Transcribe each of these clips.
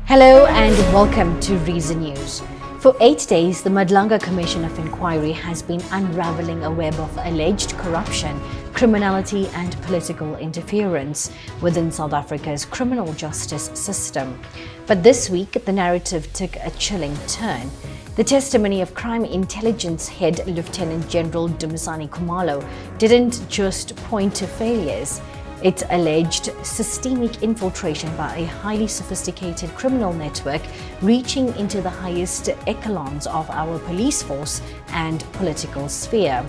Hello and welcome to Reason News. For 8 days, the Madlanga Commission of Inquiry has been unraveling a web of alleged corruption, criminality and political interference within South Africa's criminal justice system. But this week, the narrative took a chilling turn. The testimony of Crime Intelligence Head Lt-Gen Dumisani Khumalo didn't just point to failures. It alleged systemic infiltration by a highly sophisticated criminal network reaching into the highest echelons of our police force and political sphere.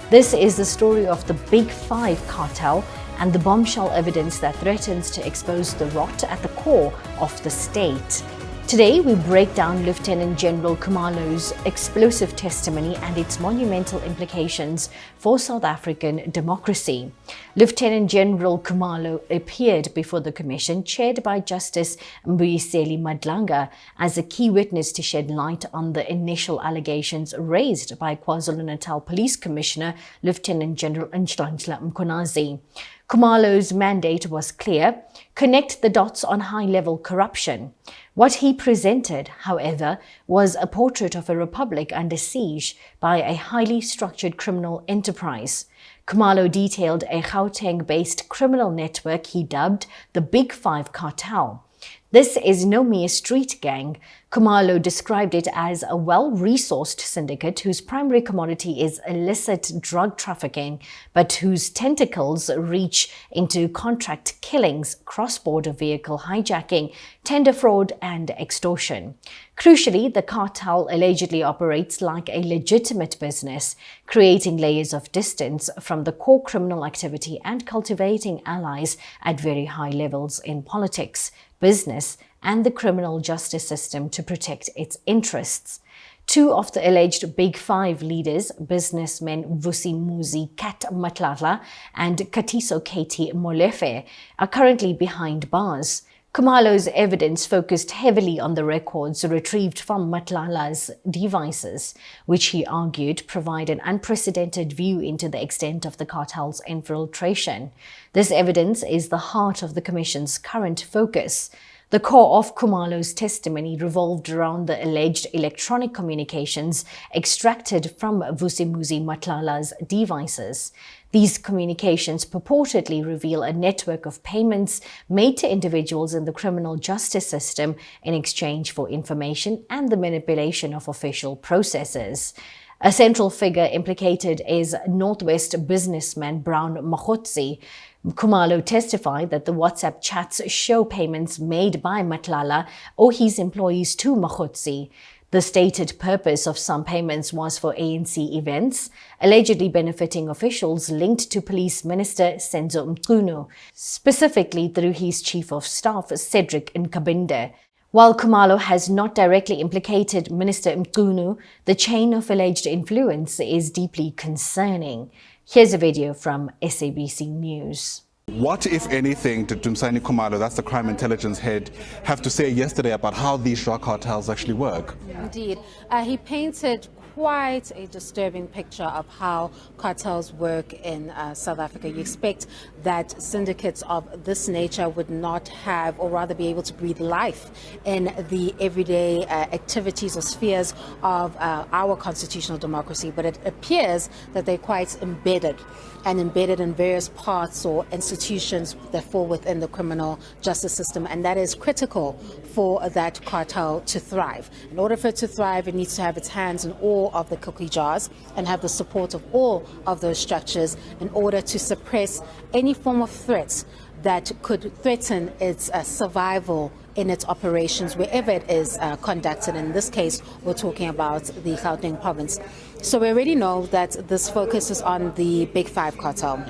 This is the story of the Big Five cartel and the bombshell evidence that threatens to expose the rot at the core of the state. Today, we break down Lt-Gen Khumalo's explosive testimony and its monumental implications for South African democracy. Lt-Gen Khumalo appeared before the commission, chaired by Justice Vusimuzi Madlanga, as a key witness to shed light on the initial allegations raised by KwaZulu-Natal Police Commissioner Lt-Gen Khumalo. Khumalo's mandate was clear: connect the dots on high-level corruption. What he presented, however, was a portrait of a republic under siege by a highly structured criminal enterprise. Khumalo detailed a Gauteng-based criminal network he dubbed the Big Five Cartel. This is no mere street gang. Khumalo described it as a well-resourced syndicate whose primary commodity is illicit drug trafficking, but whose tentacles reach into contract killings, cross-border vehicle hijacking, tender fraud, and extortion. Crucially, the cartel allegedly operates like a legitimate business, creating layers of distance from the core criminal activity and cultivating allies at very high levels in politics, business, and the criminal justice system to protect its interests. Two of the alleged Big Five leaders, businessmen Vusimuzi Cat Matlala and Katiso Katie Molefe, are currently behind bars. Khumalo's evidence focused heavily on the records retrieved from Matlala's devices, which he argued provide an unprecedented view into the extent of the cartel's infiltration. This evidence is the heart of the Commission's current focus. The core of Khumalo's testimony revolved around the alleged electronic communications extracted from Vusimuzi Matlala's devices. These communications purportedly reveal a network of payments made to individuals in the criminal justice system in exchange for information and the manipulation of official processes. A central figure implicated is Northwest businessman Brown Mahotsi. Khumalo testified that the WhatsApp chats show payments made by Matlala or his employees to Mahotsi. The stated purpose of some payments was for ANC events, allegedly benefiting officials linked to Police Minister Senzo Mchunu, specifically through his Chief of Staff Cedric Nkabinde. While Khumalo has not directly implicated Minister Mchunu, the chain of alleged influence is deeply concerning. Here's a video from SABC News. What, if anything, did Dumisani Khumalo, that's the crime intelligence head, have to say yesterday about how these drug cartels actually work? Indeed. He painted quite a disturbing picture of how cartels work in South Africa. You expect that syndicates of this nature would not have, or rather be able to breathe life in the everyday activities or spheres of our constitutional democracy, but it appears that they're quite embedded in various parts or institutions that fall within the criminal justice system, and that is critical for that cartel to thrive. In order for it to thrive, it needs to have its hands in all of the cookie jars and have the support of all of those structures in order to suppress any form of threats that could threaten its survival in its operations wherever it is conducted. In this case, we're talking about the Gauteng province. So we already know that this focuses on the Big Five cartel.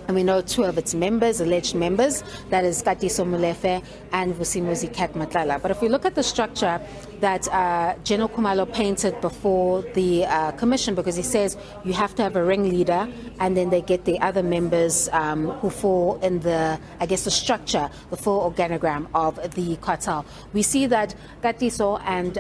And we know two of its members, alleged members, that is Katiso Molefe and Vusimuzi Cat Matlala. But if we look at the structure that General Khumalo painted before the commission, because he says you have to have a ringleader and then they get the other members who fall in the, I guess, the structure, the full organogram of the cartel. We see that Katiso and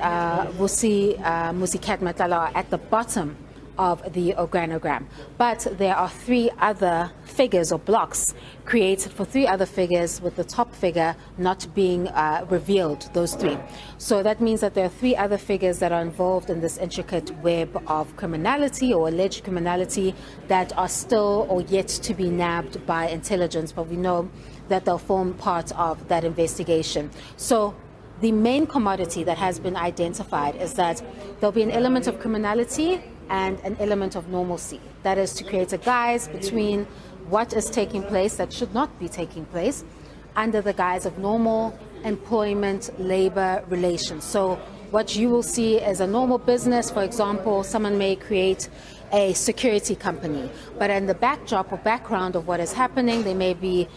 Vusimuzi Cat Matlala are at the bottom of the organogram. But there are 3 other figures or blocks created for 3 other figures, with the top figure not being revealed, those 3. So that means that there are 3 other figures that are involved in this intricate web of criminality or alleged criminality that are still or yet to be nabbed by intelligence, but we know that they'll form part of that investigation. So the main commodity that has been identified is that there'll be an element of criminality and an element of normalcy. That is to create a guise between what is taking place that should not be taking place under the guise of normal employment labor relations. So what you will see is a normal business. For example, someone may create a security company, but in the backdrop or background of what is happening, there may be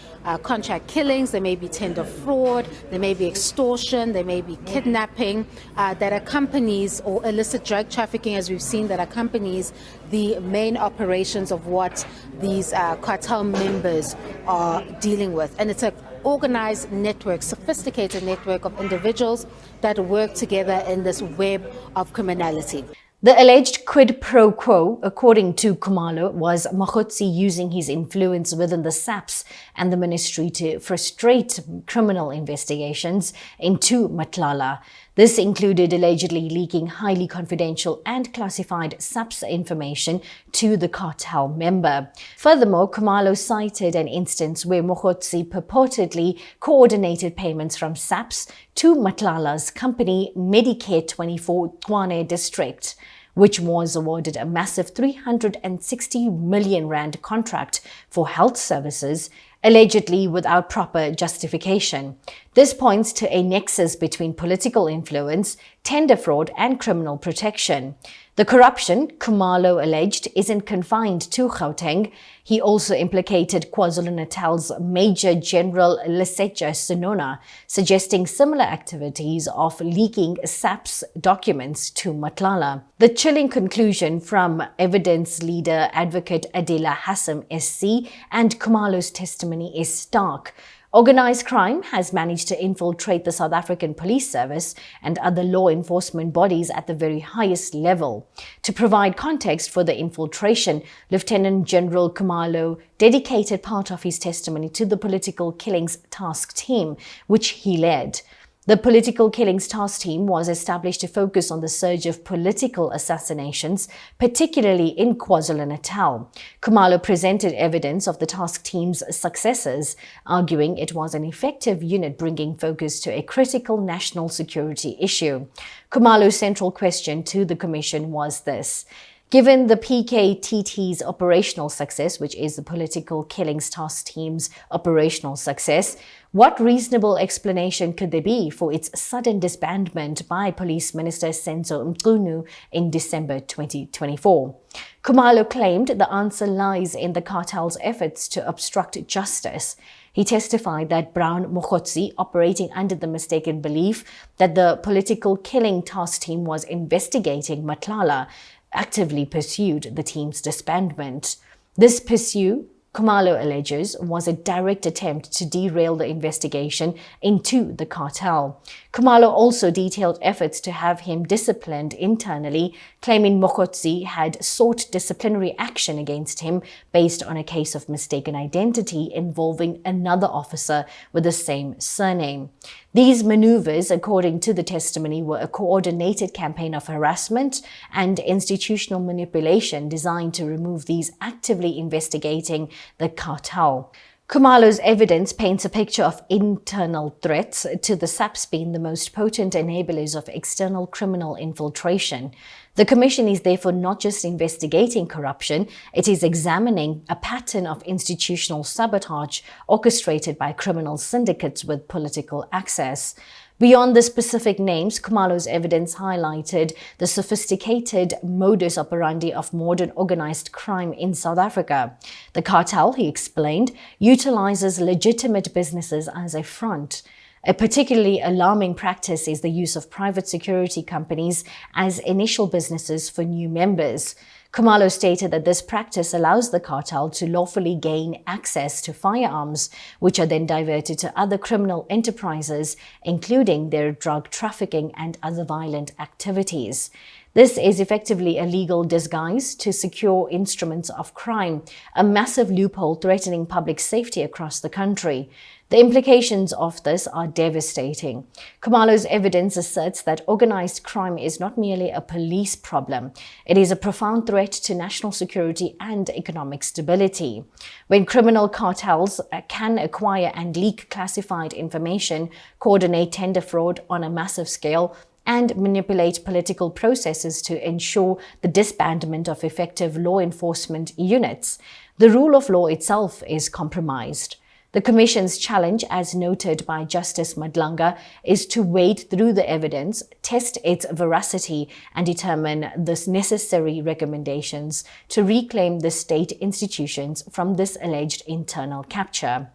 contract killings, there may be tender fraud, there may be extortion, there may be kidnapping that accompanies, or illicit drug trafficking, as we've seen, that accompanies the main operations of what these cartel members are dealing with. And it's an organized network, sophisticated network of individuals that work together in this web of criminality. The alleged quid pro quo, according to Khumalo, was Mokgotsi using his influence within the SABC and the ministry to frustrate criminal investigations into Matlala. This included allegedly leaking highly confidential and classified SABC information to the cartel member. Furthermore, Khumalo cited an instance where Mokgotsi purportedly coordinated payments from SABC to Matlala's company Medicare 24 Tshwane district, which was awarded a massive 360 million rand contract for health services, allegedly without proper justification. This points to a nexus between political influence, tender fraud, and criminal protection. The corruption, Khumalo alleged, isn't confined to Gauteng. He also implicated KwaZulu-Natal's Major General Lesetja Senona, suggesting similar activities of leaking SABC documents to Matlala. The chilling conclusion from evidence leader advocate Adela Hassan SC and Khumalo's testimony is stark. Organized crime has managed to infiltrate the South African Police Service and other law enforcement bodies at the very highest level. To provide context for the infiltration, Lieutenant General Khumalo dedicated part of his testimony to the Political Killings Task Team, which he led. The Political Killings Task Team was established to focus on the surge of political assassinations, particularly in KwaZulu-Natal. Khumalo presented evidence of the task team's successes, arguing it was an effective unit bringing focus to a critical national security issue. Khumalo's central question to the commission was this: given the PKTT's operational success, which is the Political Killings Task Team's operational success, what reasonable explanation could there be for its sudden disbandment by Police Minister Senzo Mchunu in December 2024? Khumalo claimed the answer lies in the cartel's efforts to obstruct justice. He testified that Brown Mokgotsi, operating under the mistaken belief that the Political Killing Task Team was investigating Matlala, actively pursued the team's disbandment. This pursuit, Khumalo alleges, was a direct attempt to derail the investigation into the cartel. Khumalo also detailed efforts to have him disciplined internally, claiming Mokgotsi had sought disciplinary action against him based on a case of mistaken identity involving another officer with the same surname. These maneuvers, according to the testimony, were a coordinated campaign of harassment and institutional manipulation designed to remove these actively investigating the cartel. Khumalo's evidence paints a picture of internal threats to the SABC being the most potent enablers of external criminal infiltration. The Commission is therefore not just investigating corruption, it is examining a pattern of institutional sabotage orchestrated by criminal syndicates with political access. Beyond the specific names, Khumalo's evidence highlighted the sophisticated modus operandi of modern organized crime in South Africa. The cartel, he explained, utilizes legitimate businesses as a front. A particularly alarming practice is the use of private security companies as initial businesses for new members. Khumalo stated that this practice allows the cartel to lawfully gain access to firearms, which are then diverted to other criminal enterprises, including their drug trafficking and other violent activities. This is effectively a legal disguise to secure instruments of crime, a massive loophole threatening public safety across the country. The implications of this are devastating. Khumalo's evidence asserts that organized crime is not merely a police problem. It is a profound threat to national security and economic stability. When criminal cartels can acquire and leak classified information, coordinate tender fraud on a massive scale, and manipulate political processes to ensure the disbandment of effective law enforcement units, the rule of law itself is compromised. The Commission's challenge, as noted by Justice Madlanga, is to wade through the evidence, test its veracity, and determine the necessary recommendations to reclaim the state institutions from this alleged internal capture.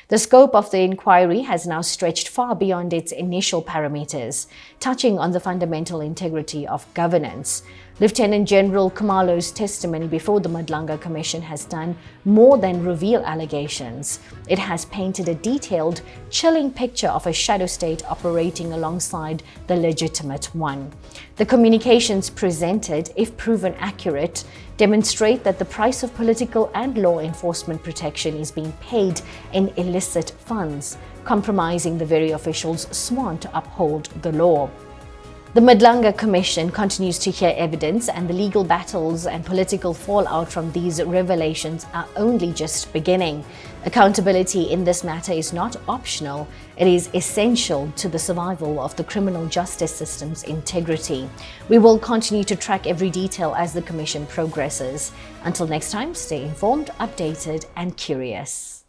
The scope of the inquiry has now stretched far beyond its initial parameters, touching on the fundamental integrity of governance. Lieutenant General Khumalo's testimony before the Madlanga Commission has done more than reveal allegations. It has painted a detailed, chilling picture of a shadow state operating alongside the legitimate one. The communications presented, if proven accurate, demonstrate that the price of political and law enforcement protection is being paid in illicit funds, compromising the very officials sworn to uphold the law. The Madlanga Commission continues to hear evidence, and the legal battles and political fallout from these revelations are only just beginning. Accountability in this matter is not optional. It is essential to the survival of the criminal justice system's integrity. We will continue to track every detail as the Commission progresses. Until next time, stay informed, updated, and curious.